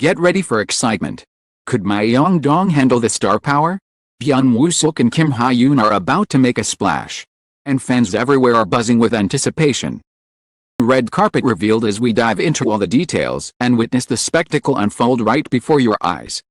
Get ready for excitement. Could Myeongdong handle the star power? Byun Woo-seok and Hye-yoon are about to make a splash. And fans everywhere are buzzing with anticipation. Red carpet revealed as we dive into all the details and witness the spectacle unfold right before your eyes.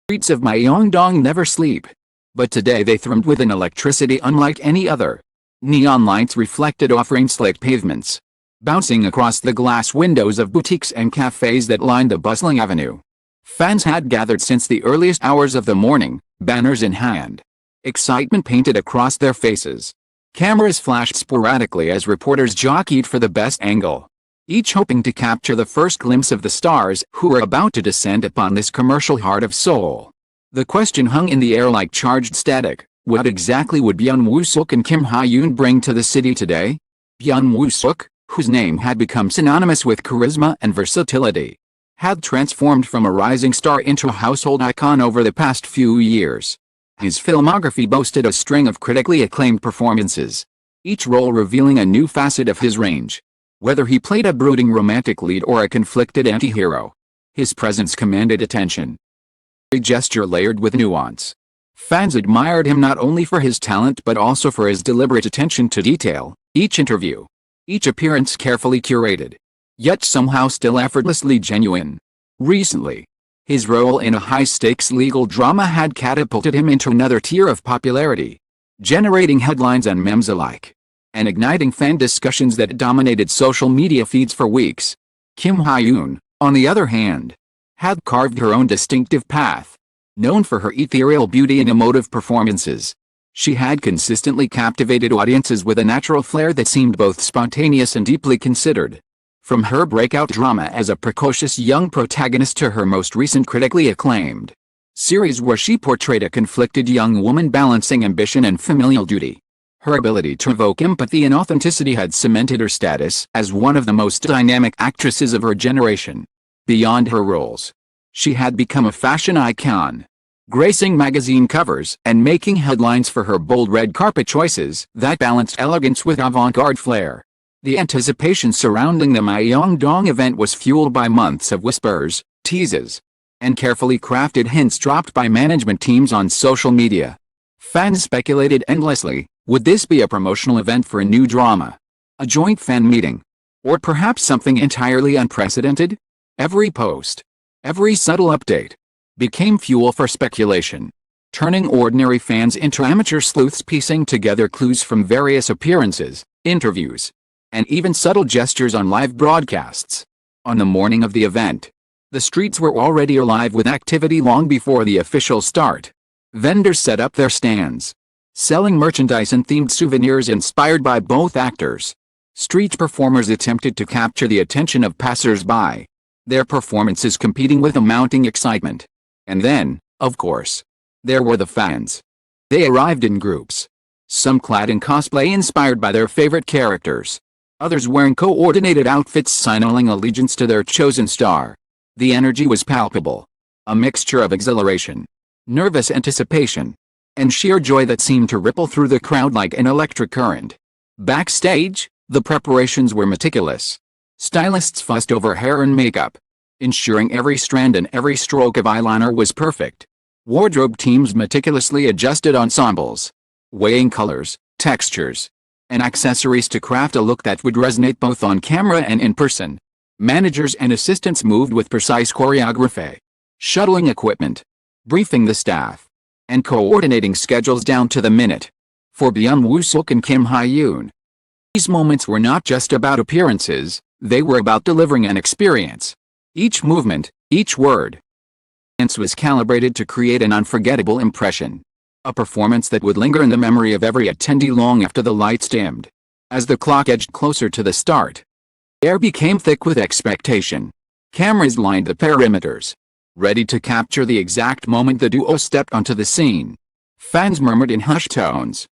Streets of Myeongdong never sleep. But today they thrummed with an electricity unlike any other. Neon lights reflected off rain-slick pavements, bouncing across the glass windows of boutiques and cafes that lined the bustling avenue. Fans had gathered since the earliest hours of the morning, banners in hand. Excitement painted across their faces. Cameras flashed sporadically as reporters jockeyed for the best angle, each hoping to capture the first glimpse of the stars who were about to descend upon this commercial heart of Seoul. The question hung in the air like charged static: what exactly would Byun Woo-seok and Hye-yoon bring to the city today? Byun Woo-seok, whose name had become synonymous with charisma and versatility, had transformed from a rising star into a household icon over the past few years. His filmography boasted a string of critically acclaimed performances, each role revealing a new facet of his range. Whether he played a brooding romantic lead or a conflicted anti-hero, his presence commanded attention. Every gesture layered with nuance. Fans admired him not only for his talent but also for his deliberate attention to detail, each interview, each appearance carefully curated, yet somehow still effortlessly genuine. Recently, his role in a high-stakes legal drama had catapulted him into another tier of popularity, generating headlines and memes alike, and igniting fan discussions that dominated social media feeds for weeks. Hye-yoon, on the other hand, had carved her own distinctive path. Known for her ethereal beauty and emotive performances, she had consistently captivated audiences with a natural flair that seemed both spontaneous and deeply considered. From her breakout drama as a precocious young protagonist to her most recent critically acclaimed series where she portrayed a conflicted young woman balancing ambition and familial duty, her ability to evoke empathy and authenticity had cemented her status as one of the most dynamic actresses of her generation. Beyond her roles, she had become a fashion icon, gracing magazine covers and making headlines for her bold red carpet choices that balanced elegance with avant-garde flair. The anticipation surrounding the Myeongdong event was fueled by months of whispers, teases, and carefully crafted hints dropped by management teams on social media. Fans speculated endlessly: would this be a promotional event for a new drama, a joint fan meeting, or perhaps something entirely unprecedented? Every post, every subtle update, became fuel for speculation, turning ordinary fans into amateur sleuths piecing together clues from various appearances, interviews, and even subtle gestures on live broadcasts. On the morning of the event, the streets were already alive with activity long before the official start. Vendors set up their stands, selling merchandise and themed souvenirs inspired by both actors. Street performers attempted to capture the attention of passers-by, their performances competing with the mounting excitement. And then, of course, there were the fans. They arrived in groups, some clad in cosplay inspired by their favorite characters, others wearing coordinated outfits signaling allegiance to their chosen star. The energy was palpable, a mixture of exhilaration, nervous anticipation, and sheer joy that seemed to ripple through the crowd like an electric current. Backstage, the preparations were meticulous. Stylists fussed over hair and makeup, ensuring every strand and every stroke of eyeliner was perfect. Wardrobe teams meticulously adjusted ensembles, weighing colors, textures, and accessories to craft a look that would resonate both on camera and in person. Managers and assistants moved with precise choreography, shuttling equipment, briefing the staff, and coordinating schedules down to the minute. For Byun Woo-seok and Hye-yoon, these moments were not just about appearances, they were about delivering an experience. Each movement, each word, was calibrated to create an unforgettable impression. A performance that would linger in the memory of every attendee long after the lights dimmed. As the clock edged closer to the start, the air became thick with expectation. Cameras lined the perimeters, ready to capture the exact moment the duo stepped onto the scene. Fans murmured in hushed tones,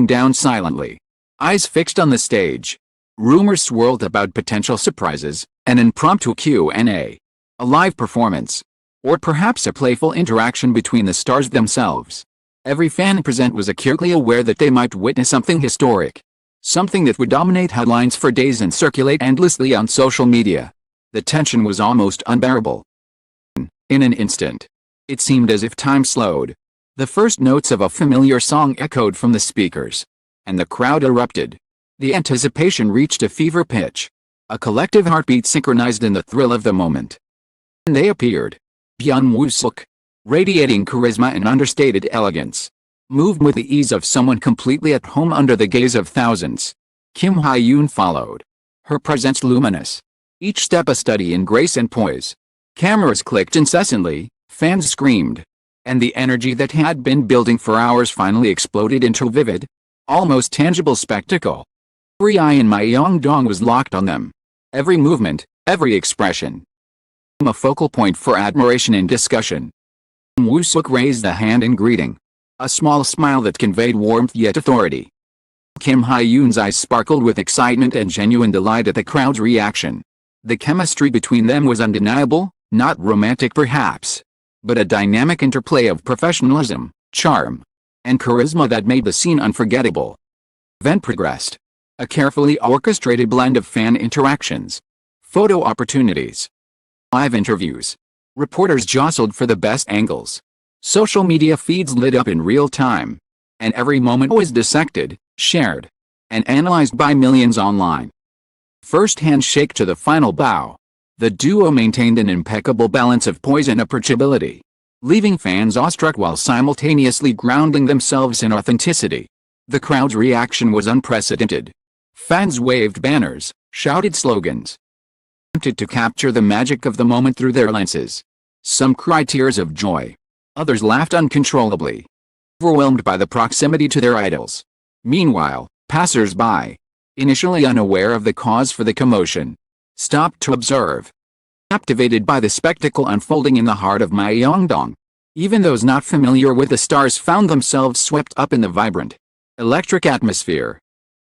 down silently, eyes fixed on the stage. Rumors swirled about potential surprises, an impromptu Q&A, a live performance, or perhaps a playful interaction between the stars themselves. Every fan present was acutely aware that they might witness something historic, something that would dominate headlines for days and circulate endlessly on social media. The tension was almost unbearable. In an instant, it seemed as if time slowed. The first notes of a familiar song echoed from the speakers, and the crowd erupted. The anticipation reached a fever pitch. A collective heartbeat synchronized in the thrill of the moment. And they appeared. Byun Woo-seok, radiating charisma and understated elegance, moved with the ease of someone completely at home under the gaze of thousands. Kim Hye-yoon followed, her presence luminous, each step a study in grace and poise. Cameras clicked incessantly, fans screamed, and the energy that had been building for hours finally exploded into a vivid, almost tangible spectacle. Every eye in Myeongdong was locked on them. Every movement, every expression, a focal point for admiration and discussion. Woo-seok raised a hand in greeting, a small smile that conveyed warmth yet authority. Kim Hye-yoon's eyes sparkled with excitement and genuine delight at the crowd's reaction. The chemistry between them was undeniable, not romantic perhaps, but a dynamic interplay of professionalism, charm, and charisma that made the scene unforgettable. The event progressed. A carefully orchestrated blend of fan interactions, photo opportunities, live interviews. Reporters jostled for the best angles. Social media feeds lit up in real time, and every moment was dissected, shared, and analyzed by millions online. First handshake to the final bow, the duo maintained an impeccable balance of poise and approachability, leaving fans awestruck while simultaneously grounding themselves in authenticity. The crowd's reaction was unprecedented. Fans waved banners, shouted slogans, attempted to capture the magic of the moment through their lenses. Some cried tears of joy. Others laughed uncontrollably, overwhelmed by the proximity to their idols. Meanwhile, passers-by, initially unaware of the cause for the commotion, stopped to observe, captivated by the spectacle unfolding in the heart of Myeongdong. Even those not familiar with the stars found themselves swept up in the vibrant, electric atmosphere.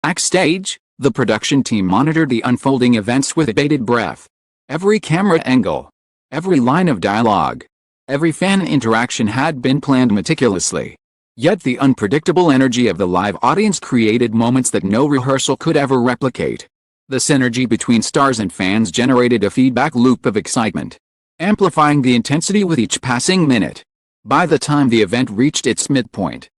Backstage, the production team monitored the unfolding events with bated breath. Every camera angle, every line of dialogue, every fan interaction had been planned meticulously. Yet the unpredictable energy of the live audience created moments that no rehearsal could ever replicate. The synergy between stars and fans generated a feedback loop of excitement, amplifying the intensity with each passing minute. By the time the event reached its midpoint,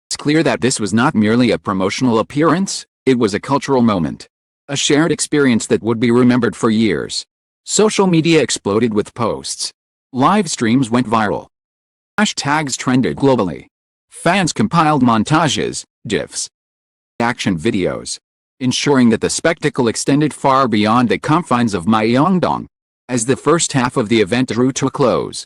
it's clear that this was not merely a promotional appearance, it was a cultural moment. A shared experience that would be remembered for years. Social media exploded with posts. Live streams went viral. Hashtags trended globally. Fans compiled montages, GIFs, action videos, ensuring that the spectacle extended far beyond the confines of Myeongdong. As the first half of the event drew to a close,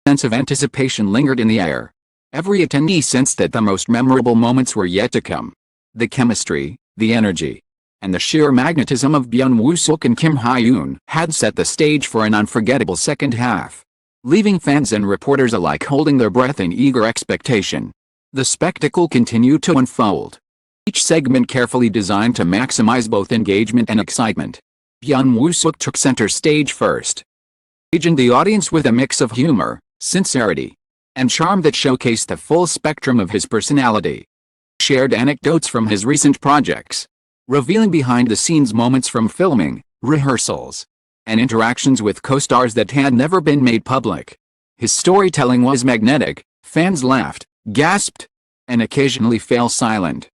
a sense of anticipation lingered in the air. Every attendee sensed that the most memorable moments were yet to come. The chemistry, the energy, and the sheer magnetism of Byun Woo-seok and Kim Hye-yoon had set the stage for an unforgettable second half, leaving fans and reporters alike holding their breath in eager expectation. The spectacle continued to unfold, each segment carefully designed to maximize both engagement and excitement. Byun Woo-seok took center stage first, engaging the audience with a mix of humor, sincerity, and charm that showcased the full spectrum of his personality. Shared anecdotes from his recent projects, revealing behind-the-scenes moments from filming, rehearsals, and interactions with co-stars that had never been made public. His storytelling was magnetic. Fans laughed, gasped, and occasionally fell silent,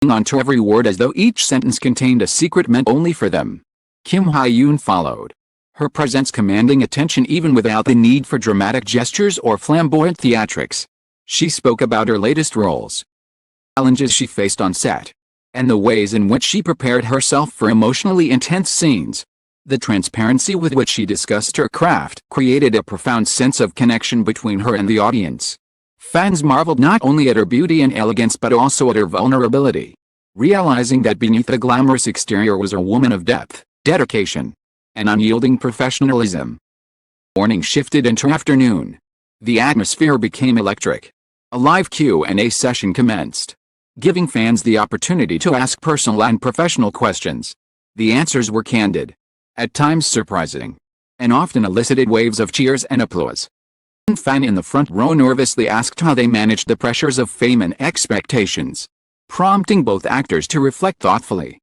hanging on to every word as though each sentence contained a secret meant only for them. Kim Hye-yoon followed, her presence commanding attention even without the need for dramatic gestures or flamboyant theatrics. She spoke about her latest roles, challenges she faced on set, and the ways in which she prepared herself for emotionally intense scenes. The transparency with which she discussed her craft created a profound sense of connection between her and the audience. Fans marveled not only at her beauty and elegance but also at her vulnerability, realizing that beneath the glamorous exterior was a woman of depth, dedication, and unyielding professionalism. Morning shifted into afternoon. The atmosphere became electric. A live Q&A session commenced, giving fans the opportunity to ask personal and professional questions. The answers were candid, at times surprising, and often elicited waves of cheers and applause. One fan in the front row nervously asked how they managed the pressures of fame and expectations, prompting both actors to reflect thoughtfully.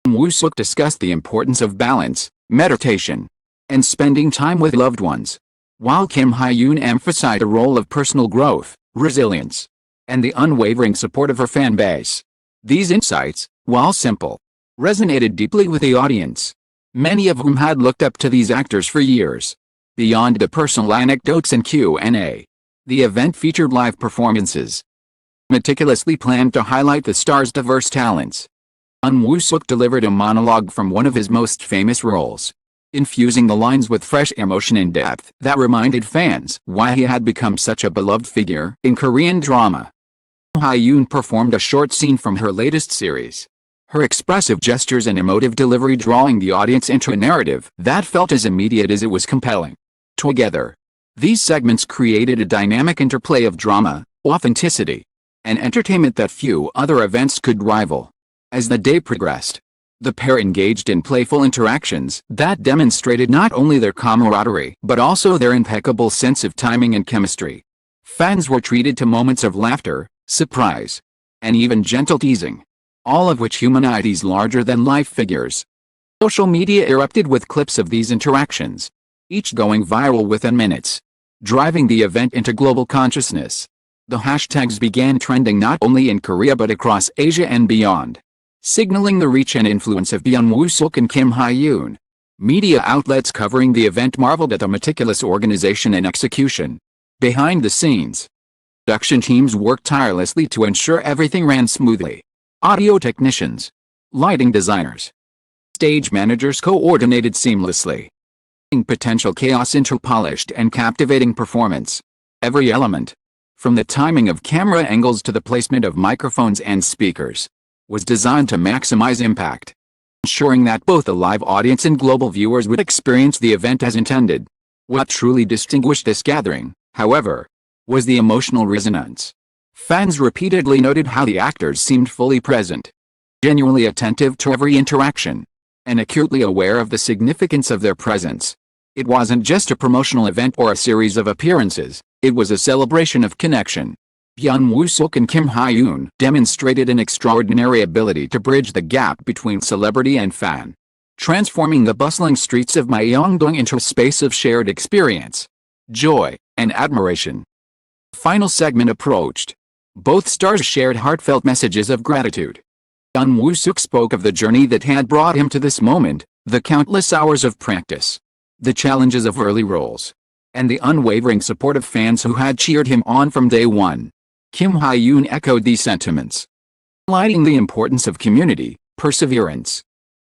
Woo-seok discussed the importance of balance, meditation, and spending time with loved ones. while Kim Hye-yoon emphasized a role of personal growth, resilience, and the unwavering support of her fan base. These insights, while simple, resonated deeply with the audience, many of whom had looked up to these actors for years. Beyond the personal anecdotes and Q&A, the event featured live performances, meticulously planned to highlight the stars' diverse talents. Byun Woo-seok delivered a monologue from one of his most famous roles, infusing the lines with fresh emotion and depth that reminded fans why he had become such a beloved figure in Korean drama. Hye-yoon performed a short scene from her latest series, her expressive gestures and emotive delivery drawing the audience into a narrative that felt as immediate as it was compelling. Together, these segments created a dynamic interplay of drama, authenticity, and entertainment that few other events could rival. As the day progressed, the pair engaged in playful interactions that demonstrated not only their camaraderie but also their impeccable sense of timing and chemistry. Fans were treated to moments of laughter, surprise, and even gentle teasing, all of which humanized these larger-than-life figures. Social media erupted with clips of these interactions, each going viral within minutes, driving the event into global consciousness. The hashtags began trending not only in Korea but across Asia and beyond, signaling the reach and influence of Byun Woo-seok and Kim Hye-yoon. Media outlets covering the event marveled at the meticulous organization and execution. Behind the scenes, production teams worked tirelessly to ensure everything ran smoothly. Audio technicians, lighting designers, stage managers coordinated seamlessly, turning potential chaos into polished and captivating performance. Every element, from the timing of camera angles to the placement of microphones and speakers, was designed to maximize impact, ensuring that both the live audience and global viewers would experience the event as intended. What truly distinguished this gathering, however, was the emotional resonance. Fans repeatedly noted how the actors seemed fully present, genuinely attentive to every interaction, and acutely aware of the significance of their presence. It wasn't just a promotional event or a series of appearances, it was a celebration of connection. Byun Woo-seok and Kim Hye-yoon demonstrated an extraordinary ability to bridge the gap between celebrity and fan, transforming the bustling streets of Myeongdong into a space of shared experience, joy, and admiration. The final segment approached. Both stars shared heartfelt messages of gratitude. Byun Woo-seok spoke of the journey that had brought him to this moment, the countless hours of practice, the challenges of early roles, and the unwavering support of fans who had cheered him on from day one. Kim Hye-yoon echoed these sentiments, highlighting the importance of community, perseverance,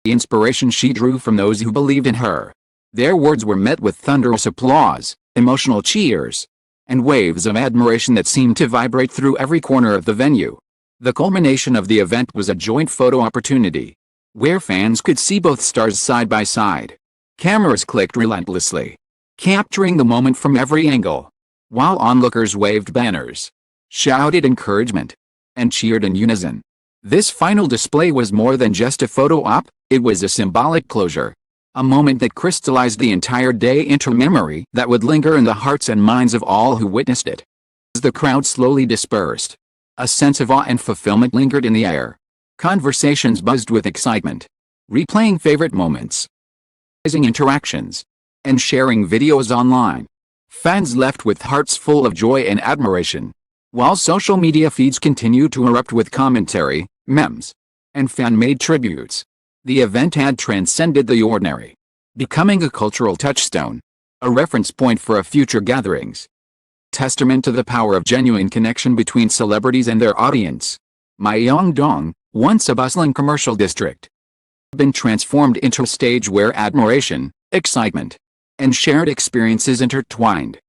the inspiration she drew from those who believed in her. Their words were met with thunderous applause, emotional cheers, and waves of admiration that seemed to vibrate through every corner of the venue. The culmination of the event was a joint photo opportunity, where fans could see both stars side by side. Cameras clicked relentlessly, capturing the moment from every angle, while onlookers waved banners, shouted encouragement, and cheered in unison. This final display was more than just a photo op, it was a symbolic closure, a moment that crystallized the entire day into memory that would linger in the hearts and minds of all who witnessed it. As the crowd slowly dispersed, a sense of awe and fulfillment lingered in the air. Conversations buzzed with excitement, replaying favorite moments, organizing interactions, and sharing videos online. Fans left with hearts full of joy and admiration, while social media feeds continued to erupt with commentary, memes, and fan-made tributes. The event had transcended the ordinary, becoming a cultural touchstone, a reference point for future gatherings. Testament to the power of genuine connection between celebrities and their audience. Myeongdong, once a bustling commercial district, had been transformed into a stage where admiration, excitement, and shared experiences intertwined.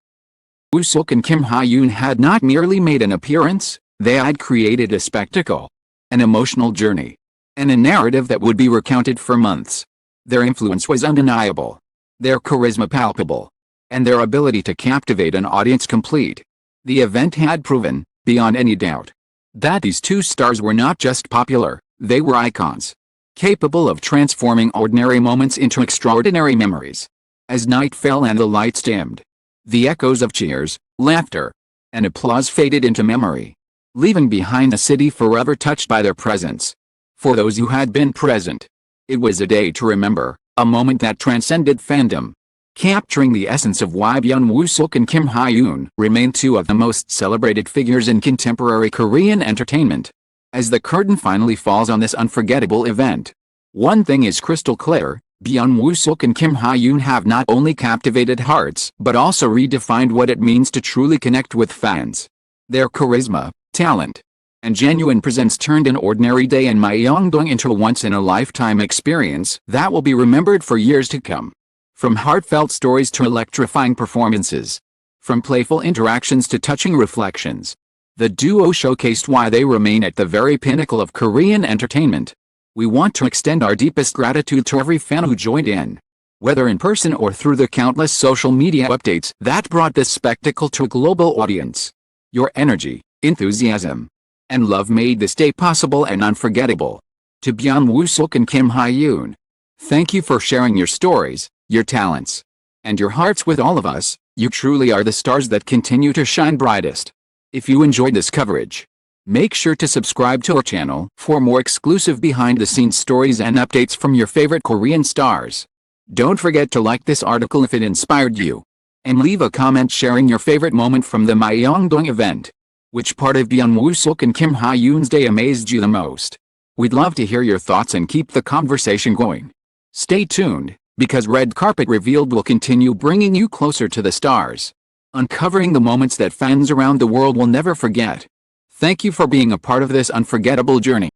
Woo-seok and Kim Hye-yoon had not merely made an appearance, they had created a spectacle, an emotional journey, and a narrative that would be recounted for months. Their influence was undeniable, their charisma palpable, and their ability to captivate an audience complete. The event had proven, beyond any doubt, that these two stars were not just popular, they were icons, capable of transforming ordinary moments into extraordinary memories. As night fell and the lights dimmed, the echoes of cheers, laughter, and applause faded into memory, leaving behind a city forever touched by their presence. For those who had been present, it was a day to remember, a moment that transcended fandom. capturing the essence of why Byun Woo-seok and Kim Hye-yoon remain two of the most celebrated figures in contemporary Korean entertainment. As the curtain finally falls on this unforgettable event, one thing is crystal clear: Byun Woo-seok and Kim Hye-yoon have not only captivated hearts but also redefined what it means to truly connect with fans. Their charisma, talent, and genuine presence turned an ordinary day in Myeongdong into a once-in-a-lifetime experience that will be remembered for years to come. From heartfelt stories to electrifying performances, from playful interactions to touching reflections, the duo showcased why they remain at the very pinnacle of Korean entertainment. We want to extend our deepest gratitude to every fan who joined in, whether in person or through the countless social media updates that brought this spectacle to a global audience. Your energy, enthusiasm, and love made this day possible and unforgettable. To Byun Woo-seok and Kim Hye-yoon, thank you for sharing your stories, your talents, and your hearts with all of us. You truly are the stars that continue to shine brightest. If you enjoyed this coverage, make sure to subscribe to our channel for more exclusive behind-the-scenes stories and updates from your favorite Korean stars. Don't forget to like this article if it inspired you, and leave a comment sharing your favorite moment from the Myeongdong event. Which part of Byun Woo-seok and Kim Hye-yoon's day amazed you the most? We'd love to hear your thoughts and keep the conversation going. Stay tuned, because Red Carpet Revealed will continue bringing you closer to the stars, uncovering the moments that fans around the world will never forget. Thank you for being a part of this unforgettable journey.